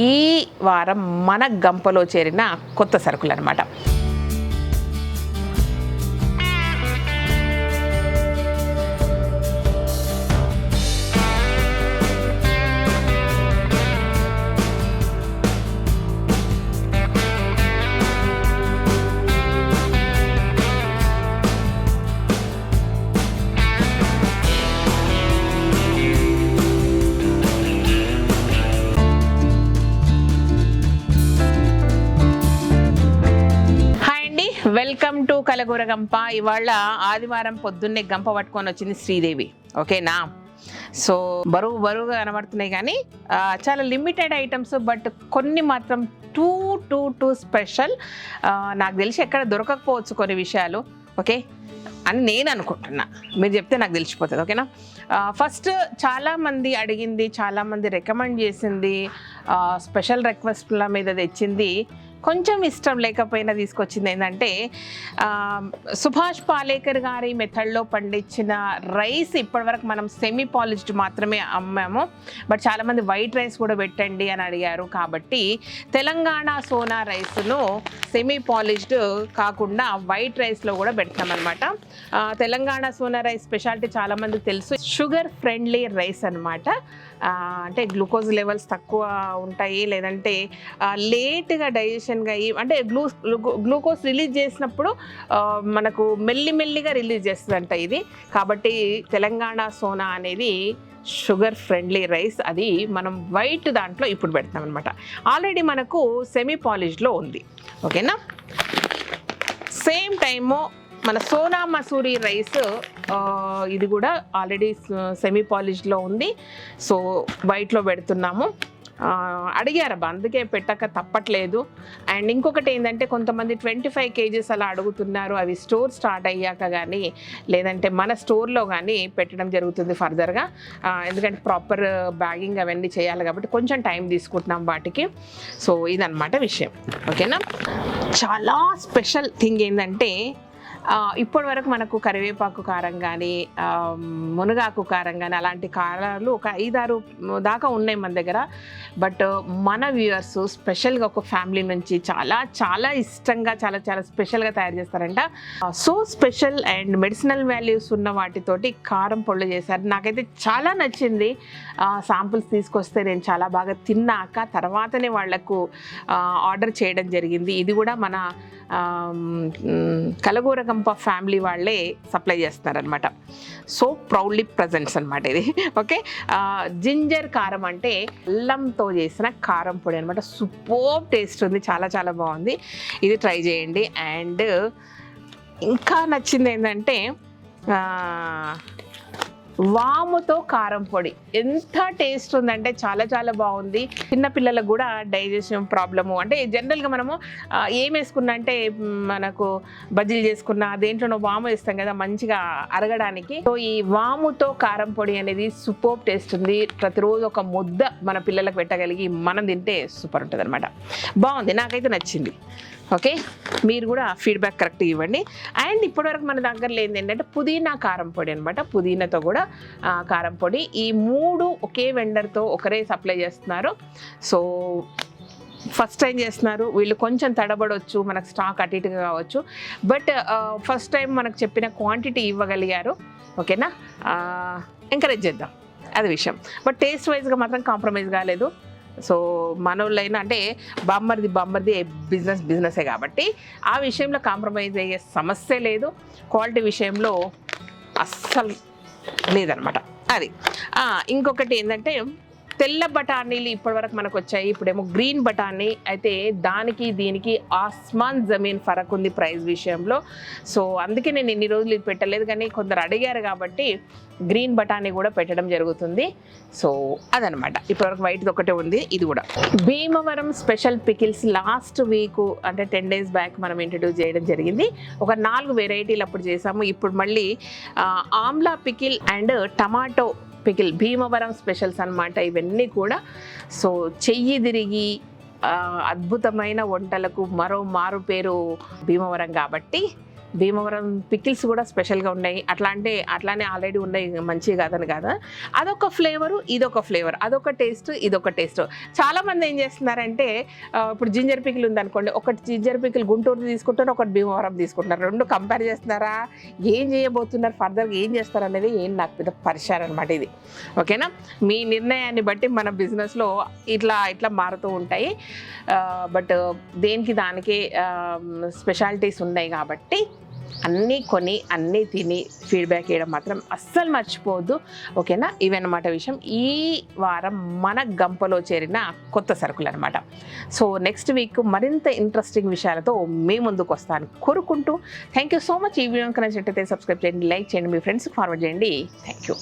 ఈ వారం మన గంపలో చేరిన కొత్త సరుకులు అనమాట. వెల్కమ్ టు కలగూర గంప. ఇవాళ ఆదివారం పొద్దున్నే గంప పట్టుకొని వచ్చింది శ్రీదేవి. ఓకేనా? సో బరువుగా కనబడుతున్నాయి కానీ చాలా లిమిటెడ్ ఐటమ్స్, బట్ కొన్ని మాత్రం టూ స్పెషల్. నాకు తెలిసి ఎక్కడ దొరకకపోవచ్చు కొన్ని విషయాలు, ఓకే అని నేను అనుకుంటున్నా. మీరు చెప్తే నాకు తెలిసిపోతుంది. ఓకేనా? ఫస్ట్ చాలామంది అడిగింది, చాలామంది రికమెండ్ చేసింది, స్పెషల్ రిక్వెస్ట్ల మీద తెచ్చింది, కొంచెం ఇష్టం లేకపోయినా తీసుకొచ్చింది ఏంటంటే సుభాష్ పాలేకర్ గారి మెథడ్లో పండించిన రైస్. ఇప్పటివరకు మనం సెమీ పాలిష్డ్ మాత్రమే అమ్మాము, బట్ చాలామంది వైట్ రైస్ కూడా పెట్టండి అని అడిగారు. కాబట్టి తెలంగాణ సోనా రైస్ను సెమీ పాలిష్డ్ కాకుండా వైట్ రైస్లో కూడా పెడతామన్నమాట. తెలంగాణ సోనా రైస్ స్పెషాలిటీ చాలామందికి తెలుసు, షుగర్ ఫ్రెండ్లీ రైస్ అనమాట. అంటే గ్లూకోజ్ లెవెల్స్ తక్కువ ఉంటాయి, లేదంటే లేట్గా డైజెషన్గా అంటే గ్లూకోజ్ రిలీజ్ చేసినప్పుడు మనకు మెల్లిగా రిలీజ్ చేస్తుందంట ఇది. కాబట్టి తెలంగాణ సోనా అనేది షుగర్ ఫ్రెండ్లీ రైస్. అది మనం వైట్ దాంట్లో ఇప్పుడు పెడతాం అనమాట. ఆల్రెడీ మనకు సెమీ పాలిష్డ్లో ఉంది. ఓకేనా? సేమ్ టైము మన సోనా మసూరి రైస్, ఇది కూడా ఆల్రెడీ సెమీ పాలిష్డ్లో ఉంది. సో వైట్లో పెడుతున్నాము. అడిగారబ్బా, అందుకే పెట్టక తప్పట్లేదు. అండ్ ఇంకొకటి ఏంటంటే కొంతమంది 25 kgs అలా అడుగుతున్నారు. అవి స్టోర్ స్టార్ట్ అయ్యాక కానీ లేదంటే మన స్టోర్లో కానీ పెట్టడం జరుగుతుంది ఫర్దర్గా. ఎందుకంటే ప్రాపర్ బ్యాగింగ్ అవన్నీ చేయాలి కాబట్టి కొంచెం టైం తీసుకుంటున్నాం వాటికి. సో ఇదన్నమాట విషయం. ఓకేనా? చాలా స్పెషల్ థింగ్ ఏంటంటే ఇప్పటి వరకు మనకు కరివేపాకు కారం కానీ మునగాకు కారం కానీ అలాంటి కారాలు ఒక 5-6 దాకా ఉన్నాయి మన దగ్గర. బట్ మన వ్యూవర్స్ స్పెషల్గా ఒక ఫ్యామిలీ నుంచి చాలా ఇష్టంగా చాలా స్పెషల్గా తయారు చేస్తారంట. So special and medicinal values ఉన్న వాటితోటి కారం పొళ్ళు చేశారు. నాకైతే చాలా నచ్చింది. శాంపుల్స్ తీసుకొస్తే నేను చాలా బాగా తిన్నాక తర్వాతనే వాళ్లకు ఆర్డర్ చేయడం జరిగింది. ఇది కూడా మన కలగూర గంప ఫ్యామిలీ వాళ్ళే సప్లై చేస్తున్నారనమాట. సో ప్రౌడ్లీ ప్రజెంట్స్ అనమాట ఇది. ఓకే, జింజర్ కారం అంటే అల్లంతో చేసిన కారం పొడి అనమాట. సూపర్ టేస్ట్ ఉంది, చాలా బాగుంది. ఇది ట్రై చేయండి. అండ్ ఇంకా నచ్చింది ఏంటంటే వాముతో కారం పొడి ఎంత టేస్ట్ ఉందంటే చాలా బాగుంది. చిన్నపిల్లలకు కూడా డైజెషన్ ప్రాబ్లము, అంటే జనరల్గా మనము ఏం వేసుకున్నా అంటే మనకు బజ్జీలు చేసుకున్నా దేంట్లోనో వాము వేస్తాం కదా మంచిగా అరగడానికి. సో ఈ వాముతో కారం పొడి అనేది సూపర్ టేస్ట్ ఉంది. ప్రతిరోజు ఒక ముద్ద మన పిల్లలకు పెట్టగలిగి మనం తింటే సూపర్ ఉంటుంది అనమాట. బాగుంది, నాకైతే నచ్చింది. ఓకే, మీరు కూడా ఫీడ్బ్యాక్ కరెక్ట్గా ఇవ్వండి. అండ్ ఇప్పటివరకు మన దగ్గర లేనిది ఏంటంటే పుదీనా కారం పొడి అనమాట. పుదీనాతో కూడా కారం పొడి. ఈ 3 ఒకే వెండర్తో ఒకరే సప్లై చేస్తున్నారు. సో ఫస్ట్ టైం చేస్తున్నారు వీళ్ళు, కొంచెం తడబడవచ్చు, మనకు స్టాక్ అటు ఇటుగా కావచ్చు. బట్ ఫస్ట్ టైం మనకు చెప్పిన క్వాంటిటీ ఇవ్వగలిగారు. ఓకేనా? ఎంకరేజ్ చేద్దాం, అది విషయం. బట్ టేస్ట్ వైజ్గా మాత్రం కాంప్రమైజ్ కాలేదు. సో మనోళ్ళైనా అంటే బామ్మర్ది బిజినెసే కాబట్టి ఆ విషయంలో కాంప్రమైజ్ అయ్యే సమస్య లేదు. క్వాలిటీ విషయంలో అస్సలు లేదనమాట. అది ఇంకొకటి ఏంటంటే తెల్ల బఠానీలు ఇప్పటివరకు మనకు వచ్చాయి. ఇప్పుడేమో గ్రీన్ బఠానీ. అయితే దానికి దీనికి ఆస్మాన్ జమీన్ ఫరక్ ఉంది ప్రైస్ విషయంలో. సో అందుకే నేను ఇన్ని రోజులు ఇది పెట్టలేదు, కానీ కొందరు అడిగారు కాబట్టి గ్రీన్ బఠానీ కూడా పెట్టడం జరుగుతుంది. సో అదనమాట. ఇప్పటివరకు వైట్ది ఒకటే ఉంది. ఇది కూడా Bhimavaram special pickles last week అంటే 10 days బ్యాక్ మనం ఇంట్రడ్యూస్ చేయడం జరిగింది. ఒక 4 వెరైటీలు అప్పుడు చేసాము. ఇప్పుడు మళ్ళీ Amla pickle and tomato pickle Bhimavaram specials అనమాట ఇవన్నీ కూడా. సో చెయ్యి తిరిగి అద్భుతమైన వంటలకు మరో మారు పేరు భీమవరం కాబట్టి భీమవరం పికిల్స్ కూడా స్పెషల్గా ఉన్నాయి. అట్లానే ఆల్రెడీ ఉన్నాయి, మంచిగా కాదని కాదు. అదొక ఫ్లేవరు, ఇదొక ఫ్లేవర్, అదొక టేస్ట్, ఇదొక టేస్ట్. చాలామంది ఏం చేస్తున్నారంటే ఇప్పుడు జింజర్ పికిల్ ఉందనుకోండి, ఒకటి జింజర్ పికిల్ గుంటూరు తీసుకుంటారు, ఒకటి భీమవరం తీసుకుంటున్నారు. రెండు కంపేర్ చేస్తున్నారా, ఏం చేయబోతున్నారు, ఫర్దర్గా ఏం చేస్తారు అనేది ఏం నాకు పెద్ద పరిచయం అనమాట ఇది. ఓకేనా, మీ నిర్ణయాన్ని బట్టి మన బిజినెస్లో ఇట్లా మారుతూ ఉంటాయి. బట్ దేనికి దానికి స్పెషాలిటీస్ ఉన్నాయి కాబట్టి అన్నీ కొని అన్నీ తిని ఫీడ్బ్యాక్ ఇవ్వడం మాత్రం అస్సలు మర్చిపోవద్దు. ఓకేనా, ఇవన్నమాట విషయం. ఈ వారం మన గంపలో చేరిన కొత్త సరుకులు అనమాట. సో నెక్స్ట్ వీక్ మరింత ఇంట్రెస్టింగ్ విషయాలతో మీ ముందుకు వస్తాను కోరుకుంటూ థ్యాంక్ యూ సో మచ్. ఈ వీడియో నచ్చినట్టయితే సబ్స్క్రైబ్ చేయండి, లైక్ చేయండి, మీ ఫ్రెండ్స్కి ఫార్వర్డ్ చేయండి. Thank you.